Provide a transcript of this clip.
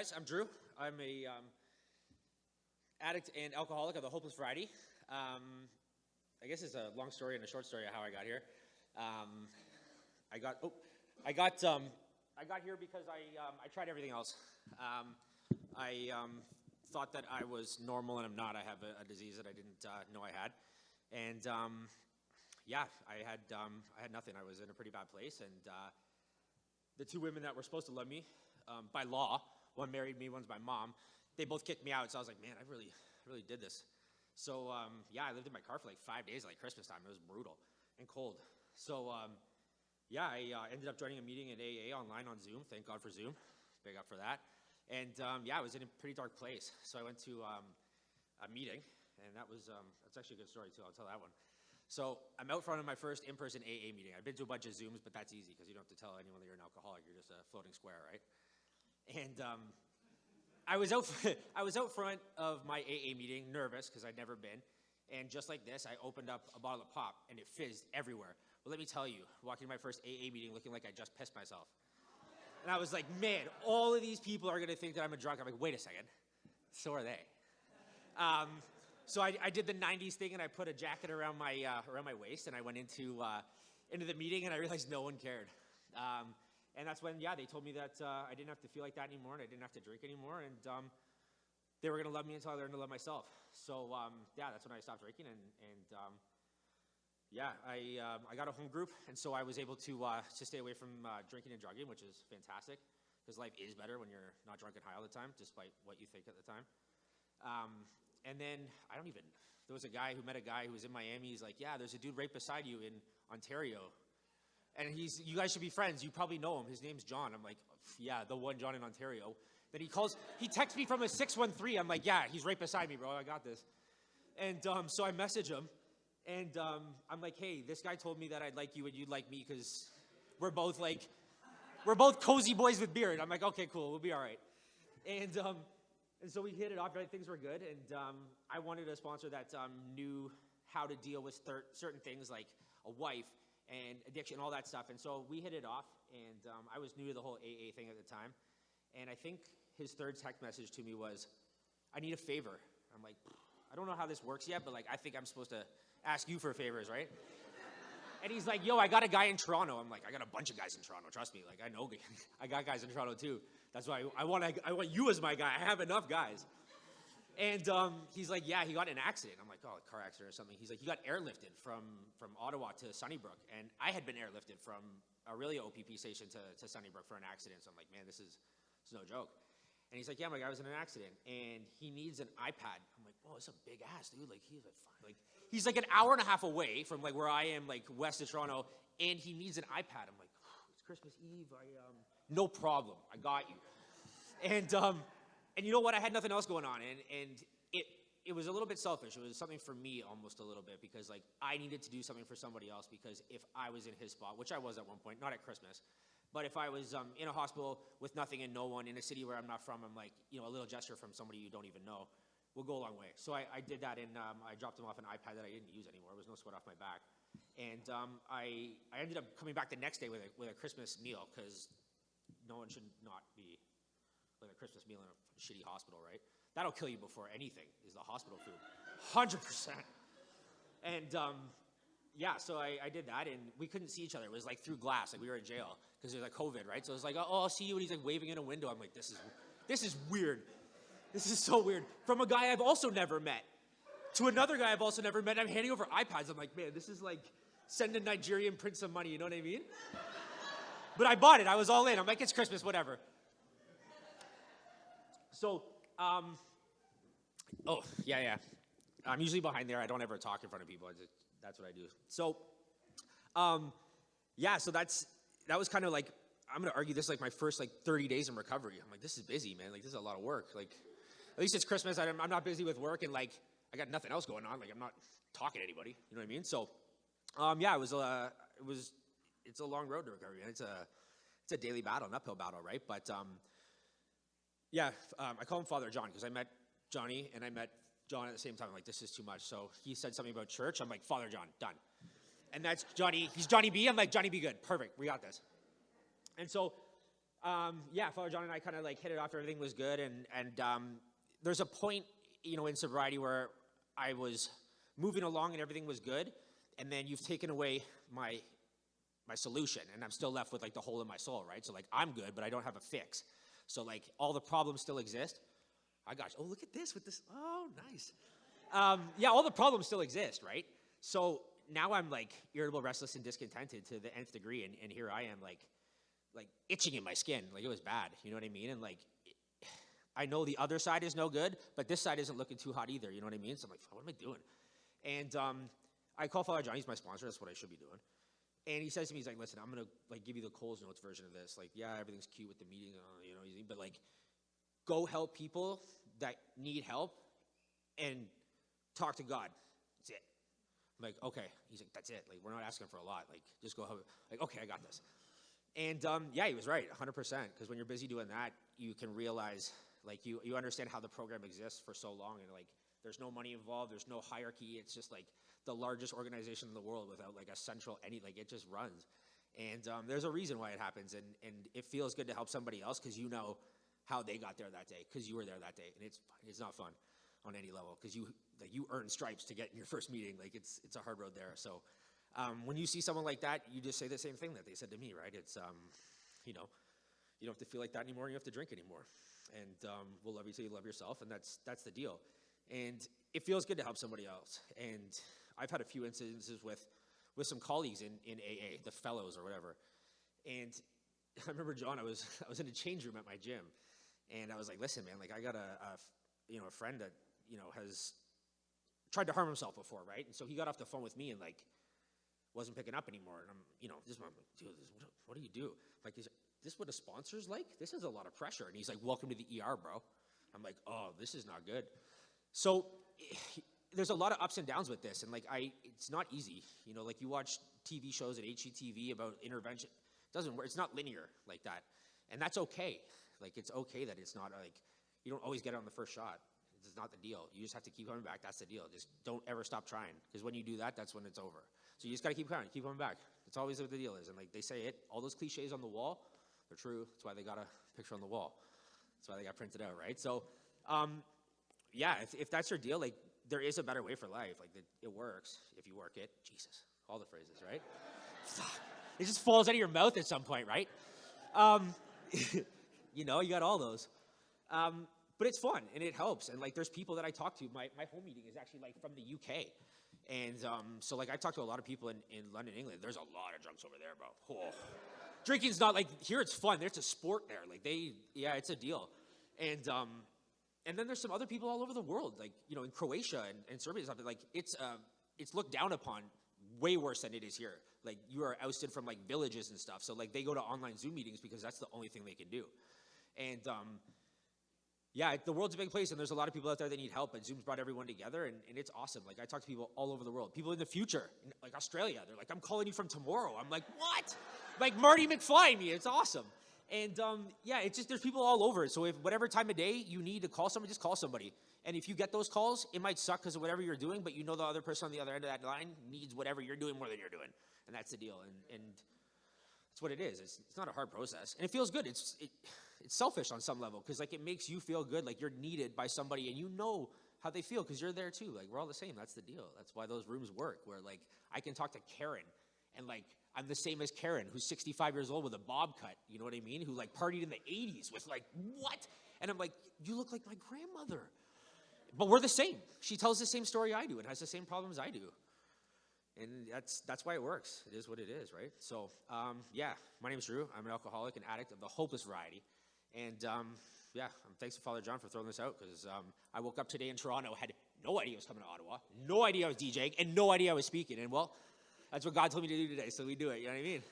guys, I'm Drew. I'm a addict and alcoholic of the hopeless variety. I guess it's a long story and a short story of how I got here. I got here because I tried everything else. I thought that I was normal, and I'm not. I have a disease that I didn't know I had, and I had nothing. I was in a pretty bad place, and the two women that were supposed to love me by law, one married me, one's my mom, they both kicked me out. So I was like, man, I really did this. So I lived in my car for like 5 days, like Christmas time. It was brutal and cold. So I ended up joining a meeting at AA online on Zoom. Thank God for Zoom. Big up for that. And I was in a pretty dark place. So I went to a meeting, and that's actually a good story too. I'll tell that one. So I'm out front of my first in-person AA meeting. I've been to a bunch of Zooms, but that's easy because you don't have to tell anyone that you're an alcoholic. You're just a floating square, right? And I was out front of my AA meeting, nervous because I'd never been. And just like this, I opened up a bottle of pop, and it fizzed everywhere. Well, let me tell you, walking to my first AA meeting looking like I just pissed myself. And I was like, man, all of these people are going to think that I'm a drunk. I'm like, wait a second. So are they. So I did the 90s thing, and I put a jacket around my waist, and I went into the meeting, and I realized no one cared. And that's when, they told me that I didn't have to feel like that anymore, and I didn't have to drink anymore, and they were going to love me until I learned to love myself. So, that's when I stopped drinking, I got a home group, and so I was able to stay away from drinking and drugging, which is fantastic, because life is better when you're not drunk and high all the time, despite what you think at the time. And then, there was a guy who met a guy who was in Miami. He's like, yeah, there's a dude right beside you in Ontario. And you guys should be friends. You probably know him. His name's John. I'm like, yeah, the one John in Ontario. Then he texts me from a 613. I'm like, yeah, he's right beside me, bro. I got this. And so I message him. And I'm like, hey, this guy told me that I'd like you and you'd like me because we're both cozy boys with beard. I'm like, okay, cool. We'll be all right. And so we hit it off, right? Things were good, and I wanted a sponsor that knew how to deal with certain things like a wife and addiction, all that stuff. And so we hit it off, and I was new to the whole AA thing at the time. And I think his third text message to me was, I need a favor. I'm like, I don't know how this works yet, but like I think I'm supposed to ask you for favors, right? And he's like, yo, I got a guy in Toronto. I'm like, I got a bunch of guys in Toronto. Trust me. Like, I got guys in Toronto too. That's why I want you as my guy. I have enough guys. And he's like, yeah, he got in an accident. I'm like, oh, a car accident or something. He's like, he got airlifted from Ottawa to Sunnybrook. And I had been airlifted from Aurelio OPP station to Sunnybrook for an accident. So I'm like, man, this is no joke. And he's like, yeah, my guy was in an accident, and he needs an iPad. I'm like, whoa, it's a big ass, dude. Like, he's like an hour and a half away from like where I am, like west of Toronto, and he needs an iPad. I'm like, it's Christmas Eve. No problem. I got you. And you know what? I had nothing else going on, and it was a little bit selfish. It was something for me almost a little bit because like I needed to do something for somebody else because if I was in his spot, which I was at one point, not at Christmas. But if I was in a hospital with nothing and no one in a city where I'm not from, I'm like, a little gesture from somebody you don't even know will go a long way. So I did that, and I dropped him off an iPad that I didn't use anymore. There was no sweat off my back. And I ended up coming back the next day with a Christmas meal because no one should not be like a Christmas meal in a shitty hospital, right? That'll kill you before anything is the hospital food. 100%. And so I did that, and we couldn't see each other. It was like through glass, like we were in jail because it was like COVID, right? So it was like, oh, I'll see you, and he's like waving in a window. I'm like, this is weird. This is so weird. From a guy I've also never met to another guy I've also never met. I'm handing over iPads. I'm like, man, this is like send a Nigerian prince some money. You know what I mean? But I bought it. I was all in. I'm like, it's Christmas, whatever. So, I'm usually behind there. I don't ever talk in front of people. That's what I do. So, so that was kind of like, I'm going to argue this is like my first like 30 days in recovery. I'm like, this is busy, man. Like, this is a lot of work. Like, at least it's Christmas. I'm not busy with work, and like, I got nothing else going on. Like, I'm not talking to anybody. You know what I mean? So, it's a long road to recovery, and it's a daily battle, an uphill battle, right? But, I call him Father John because I met Johnny and I met John at the same time. I'm like, this is too much. So he said something about church. I'm like, Father John, done. And that's Johnny. He's Johnny B. I'm like, Johnny B. Good. Perfect. We got this. And so Yeah, Father John and I kind of like hit it off. Everything was good, and there's a point, in sobriety where I was moving along and everything was good, and then you've taken away my solution, and I'm still left with like the hole in my soul, right? So like I'm good, but I don't have a fix. So like all the problems still exist. Oh, look at this with this. Oh, nice. Yeah, all the problems still exist, right? So now I'm like irritable, restless, and discontented to the nth degree, and here I am like itching in my skin. Like it was bad, you know what I mean? And like I know the other side is no good, but this side isn't looking too hot either, you know what I mean? So I'm like, what am I doing? And I call Father John. He's my sponsor. That's what I should be doing. And he says to me, he's like, listen, I'm going to like give you the Coles Notes version of this. Like, yeah, everything's cute with the meeting, but like go help people that need help and talk to God. That's it. I'm like, okay. He's like, that's it. Like, we're not asking for a lot. Like, just go help. Like, okay, I got this. And yeah, he was right, 100%. Because when you're busy doing that, you can realize, like, you understand how the program exists for so long, and like, there's no money involved, there's no hierarchy. It's just like the largest organization in the world without like a central it just runs. And there's a reason why it happens, and it feels good to help somebody else because you know how they got there that day, because you were there that day, and it's not fun on any level because you earn stripes to get in your first meeting. Like it's a hard road there. So when you see someone like that, you just say the same thing that they said to me, right? It's you don't have to feel like that anymore. And you have to drink anymore, and we'll love you till you love yourself, and that's the deal. And it feels good to help somebody else. And I've had a few incidences with some colleagues in AA, the fellows or whatever. And I remember, John, I was in a change room at my gym, and I was like, listen, man, like I got a friend that, has tried to harm himself before, right? And so he got off the phone with me and like wasn't picking up anymore. And I'm, this one, dude, what do you do? Like, is this what a sponsor's like? This is a lot of pressure. And he's like, welcome to the ER, bro. I'm like, oh, this is not good. So there's a lot of ups and downs with this, and like it's not easy. Like you watch TV shows at HGTV about intervention. It doesn't work. It's not linear like that, and that's okay. Like it's okay that it's not like you don't always get it on the first shot. It's not the deal. You just have to keep coming back. That's the deal. Just don't ever stop trying, because when you do that, that's when it's over. So you just got to keep coming back. It's always what the deal is. And like they say it, all those cliches on the wall, they're true. That's why they got a picture on the wall. That's why they got printed out, right? So, yeah, if that's your deal, like there is a better way for life. Like it works if you work it. Jesus, all the phrases, right? It just falls out of your mouth at some point, right? You got all those. But it's fun and it helps. And like there's people that I talk to. My home meeting is actually like from the UK. And so like I talk to a lot of people in London, England. There's a lot of drunks over there, bro. Oh. Drinking's not like here. It's fun. There's a sport there. Like it's a deal. And then there's some other people all over the world, like in Croatia and Serbia and stuff. Like it's looked down upon way worse than it is here. Like you are ousted from like villages and stuff. So like they go to online Zoom meetings because that's the only thing they can do. And yeah, the world's a big place, and there's a lot of people out there that need help, and Zoom's brought everyone together, and it's awesome. Like, I talk to people all over the world. People in the future, like Australia, they're like, I'm calling you from tomorrow. I'm like, what? Like Marty McFly me. It's awesome. And yeah, it's just, there's people all over. So if whatever time of day you need to call somebody, just call somebody. And if you get those calls, it might suck because of whatever you're doing, but the other person on the other end of that line needs whatever you're doing more than you're doing. And that's the deal. And that's what it is. It's not a hard process. And it feels good. It's selfish on some level because like it makes you feel good, like you're needed by somebody and you know how they feel because you're there too. Like we're all the same. That's the deal. That's why those rooms work, where like I can talk to Karen and like I'm the same as Karen, who's 65 years old with a bob cut, you know what I mean? Who like partied in the 80s with like, what? And I'm like, you look like my grandmother. But we're the same. She tells the same story I do and has the same problems I do. And that's why it works. It is what it is, right? So, yeah, my name's Drew. I'm an alcoholic and addict of the hopeless variety. And, yeah, thanks to Father John for throwing this out because I woke up today in Toronto, had no idea I was coming to Ottawa, no idea I was DJing, and no idea I was speaking. And, well, that's what God told me to do today, so we do it. You know what I mean?